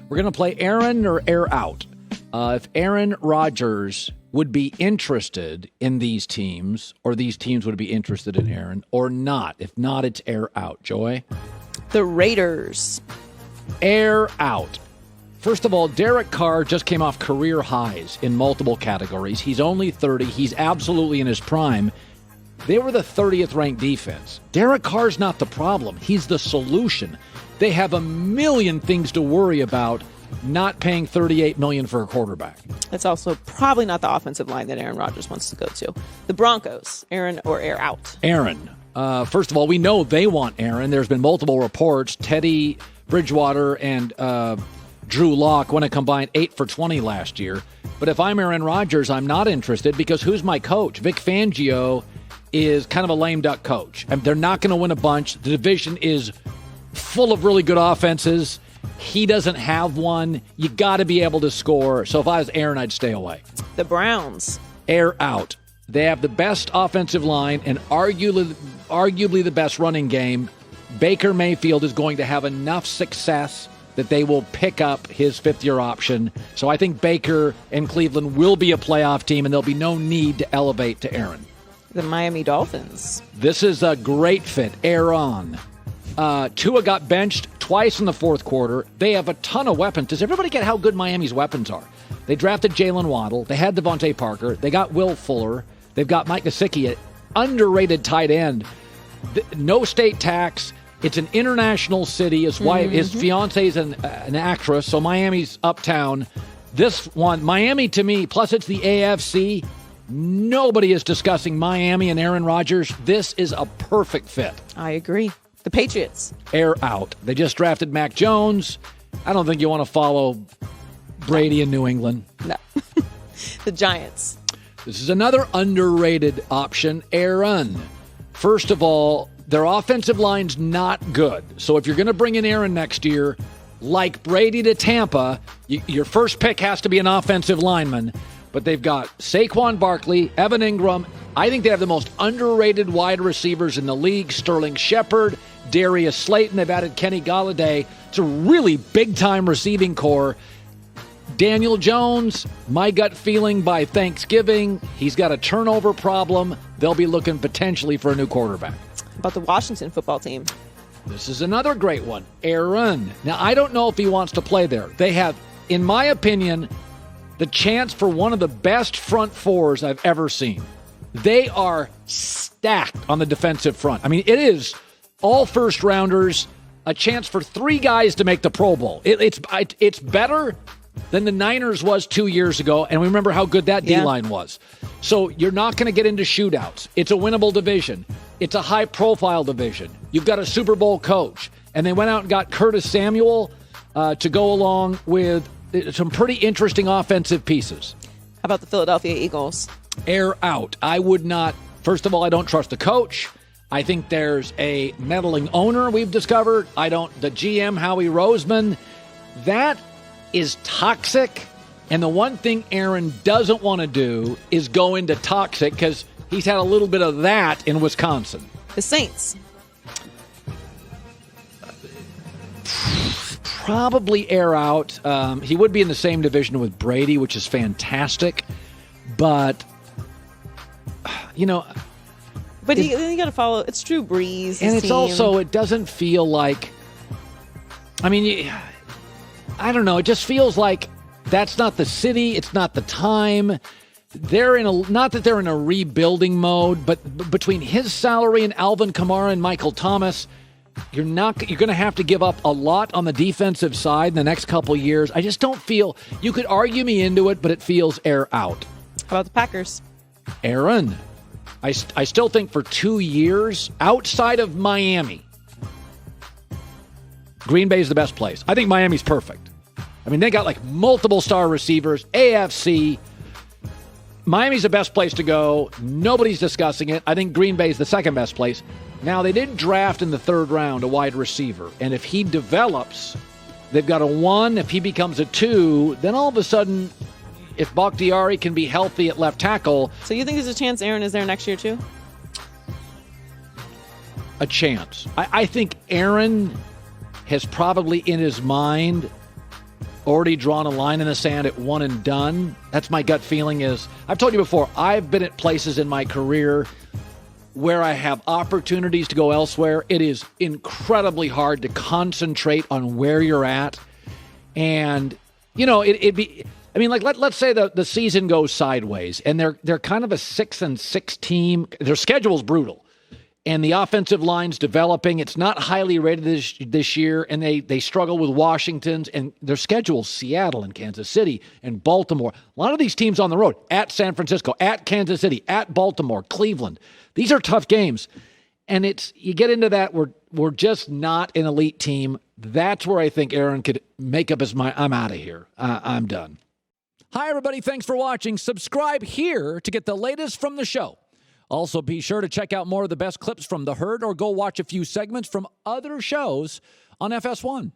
We're going to play Aaron or Air Out. If Aaron Rodgers would be interested in these teams, or these teams would be interested in Aaron, or not. If not, it's Air Out. Joy? The Raiders. Air Out. First of all, Derek Carr just came off career highs in multiple categories. He's only 30. He's absolutely in his prime. They were the 30th ranked defense. Derek Carr's not the problem. He's the solution. They have a million things to worry about, not paying $38 million for a quarterback. It's also probably not the offensive line that Aaron Rodgers wants to go to. The Broncos, Aaron or Air Out? Aaron. First of all, we know they want Aaron. There's been multiple reports. Teddy Bridgewater and Drew Lock went a combined 8 for 20 last year. But if I'm Aaron Rodgers, I'm not interested because who's my coach? Vic Fangio is kind of a lame duck coach. And they're not going to win a bunch. The division is full of really good offenses. He doesn't have one. You got to be able to score. So if I was Aaron, I'd stay away. The Browns. Air Out. They have the best offensive line and arguably the best running game. Baker Mayfield is going to have enough success that they will pick up his fifth-year option. So I think Baker and Cleveland will be a playoff team, and there'll be no need to elevate to Aaron. The Miami Dolphins. This is a great fit. Air on. Tua got benched twice in the fourth quarter. They have a ton of weapons. Does everybody get how good Miami's weapons are? They drafted Jalen Waddle. They had Devontae Parker. They got Will Fuller. They've got Mike Gesicki, an underrated tight end. No state tax. It's an international city. His wife, his fiance is an actress, so Miami's uptown. This one, Miami to me, plus it's the AFC. Nobody is discussing Miami and Aaron Rodgers. This is a perfect fit. I agree. The Patriots. Air Out. They just drafted Mac Jones. I don't think you want to follow Brady in New England. No. The Giants. This is another underrated option. Aaron. First of all, their offensive line's not good. So if you're going to bring in Aaron next year, like Brady to Tampa, your first pick has to be an offensive lineman. But they've got Saquon Barkley, Evan Ingram. I think they have the most underrated wide receivers in the league. Sterling Shepard, Darius Slayton. They've added Kenny Golladay. It's a really big-time receiving core. Daniel Jones, my gut feeling by Thanksgiving, he's got a turnover problem. They'll be looking potentially for a new quarterback. About the Washington football team. This is another great one. Aaron. Now, I don't know if he wants to play there. They have, in my opinion, the chance for one of the best front fours I've ever seen. They are stacked on the defensive front. I mean, it is all first-rounders, a chance for 3 guys to make the Pro Bowl. It's better than the Niners was 2 years ago, and we remember how good that D-line was. So you're not going to get into shootouts. It's a winnable division. It's a high-profile division. You've got a Super Bowl coach, and they went out and got Curtis Samuel to go along with some pretty interesting offensive pieces. How about the Philadelphia Eagles? Air Out. I would not. First of all, I don't trust the coach. I think there's a meddling owner we've discovered. The GM, Howie Roseman. That is toxic. And the one thing Aaron doesn't want to do is go into toxic because he's had a little bit of that in Wisconsin. The Saints. Probably Air Out. He would be in the same division with Brady, which is fantastic. But, But you got to follow. It's Drew Brees. And it's team. also, it doesn't feel like, I don't know. It just feels like that's not the city. It's not the time. Not that they're in a rebuilding mode, but between his salary and Alvin Kamara and Michael Thomas, you're going to have to give up a lot on the defensive side in the next couple years. I just don't feel, you could argue me into it, but it feels Air Out. How about the Packers? Aaron. I still think for 2 years, outside of Miami, Green Bay is the best place. I think Miami's perfect. I mean, they got like multiple star receivers, AFC. Miami's the best place to go. Nobody's discussing it. I think Green Bay's the second best place. Now, they did draft in the 3rd round a wide receiver. And if he develops, they've got a 1. If he becomes a 2, then all of a sudden, if Bakhtiari can be healthy at left tackle. So you think there's a chance Aaron is there next year too? A chance. I think Aaron has probably in his mind already drawn a line in the sand at one and done. That's my gut feeling is, I've told you before, I've been at places in my career where I have opportunities to go elsewhere. It is incredibly hard to concentrate on where you're at. And, let's say the season goes sideways and they're kind of a 6-6 team. Their schedule's brutal. And the offensive line's developing. It's not highly rated this year, and they struggle with Washington's, and their schedule's Seattle and Kansas City and Baltimore. A lot of these teams on the road, at San Francisco, at Kansas City, at Baltimore, Cleveland. These are tough games. And you get into that, we're just not an elite team. That's where I think Aaron could make up his mind. I'm out of here. I'm done. Hi, everybody. Thanks for watching. Subscribe here to get the latest from the show. Also, be sure to check out more of the best clips from The Herd or go watch a few segments from other shows on FS1.